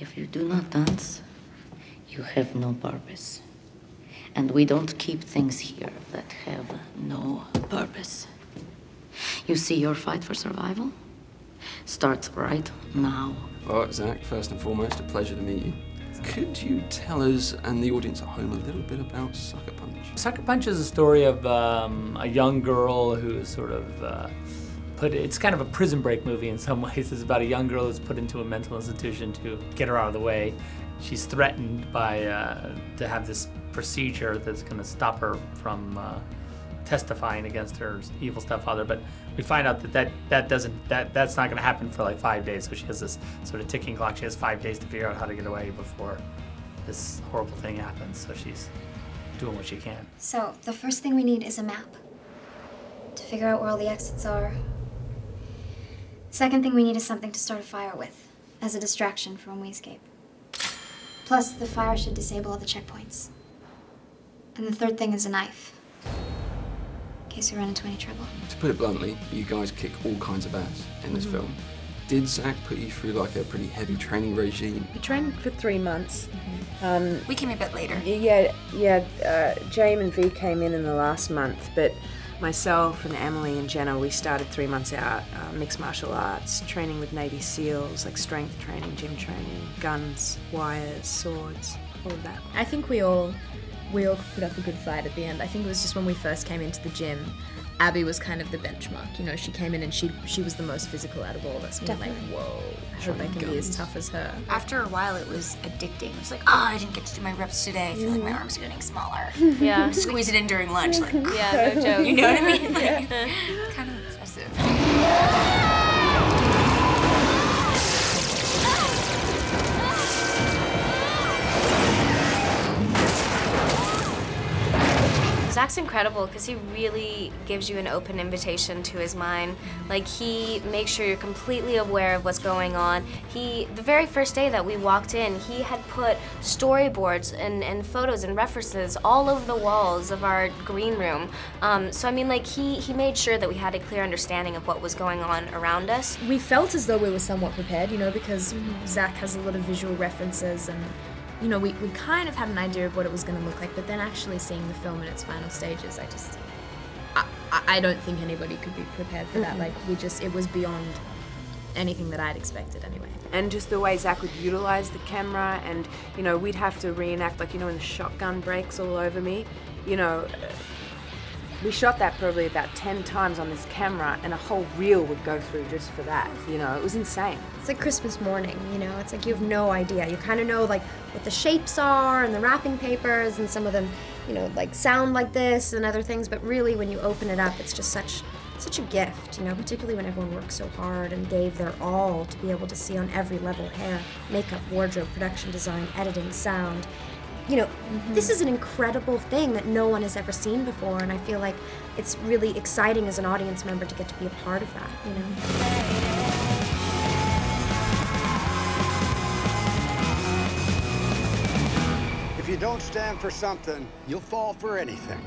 If you do not dance, you have no purpose. And we don't keep things here that have no purpose. You see, your fight for survival starts right now. Well, Zach, first and foremost, a pleasure to meet you. Could you tell us and the audience at home a little bit about Sucker Punch? Sucker Punch is a story of a young girl who's sort of it's kind of a prison break movie in some ways. It's about a young girl who's put into a mental institution to get her out of the way. She's threatened by to have this procedure that's going to stop her from testifying against her evil stepfather, but we find out that's not going to happen for like 5 days. So she has this sort of ticking clock. She has 5 days to figure out how to get away before this horrible thing happens. So she's doing what she can. So the first thing we need is a map to figure out where all the exits are. Second thing we need is something to start a fire with as a distraction for when we escape. Plus, the fire should disable all the checkpoints. And the third thing is a knife, in case we run into any trouble. To put it bluntly, you guys kick all kinds of ass in this film. Did Zach put you through like a pretty heavy training regime? We trained for 3 months. We came a bit later. James and V came in the last month, but myself and Emily and Jenna, we started 3 months out, mixed martial arts, training with Navy SEALs, like strength training, gym training, guns, wires, swords, all of that. I think we all put up a good fight at the end. I think it was just when we first came into the gym, Abby was kind of the benchmark. You know, she came in and she was the most physical out of all of us. We were like, whoa, I hope I can be as tough as her. After a while, it was addicting. It was like, oh, I didn't get to do my reps today. I feel like my arms are getting smaller. Yeah. Squeeze it in during lunch, like, yeah, no joke. You know what I mean? Like, it's kind of obsessive. Zach's incredible because he really gives you an open invitation to his mind. Like, he makes sure you're completely aware of what's going on. The very first day that we walked in, he had put storyboards and photos and references all over the walls of our green room. So I mean, like, he made sure that we had a clear understanding of what was going on around us. We felt as though we were somewhat prepared, you know, because Zach has a lot of visual references and you know, we kind of had an idea of what it was going to look like, but then actually seeing the film in its final stages, I don't think anybody could be prepared for that. Like, it was beyond anything that I'd expected anyway. And just the way Zach would utilize the camera, and, you know, we'd have to reenact, like, you know, when the shotgun breaks all over me, you know, we shot that probably about 10 times on this camera, and a whole reel would go through just for that, you know, it was insane. It's like Christmas morning, you know, it's like you have no idea. You kind of know, like, what the shapes are and the wrapping papers, and some of them, you know, like, sound like this and other things, but really when you open it up, it's just such a gift, you know, particularly when everyone worked so hard and gave their all to be able to see on every level: hair, makeup, wardrobe, production design, editing, sound. You know, this is an incredible thing that no one has ever seen before, and I feel like it's really exciting as an audience member to get to be a part of that, you know? If you don't stand for something, you'll fall for anything.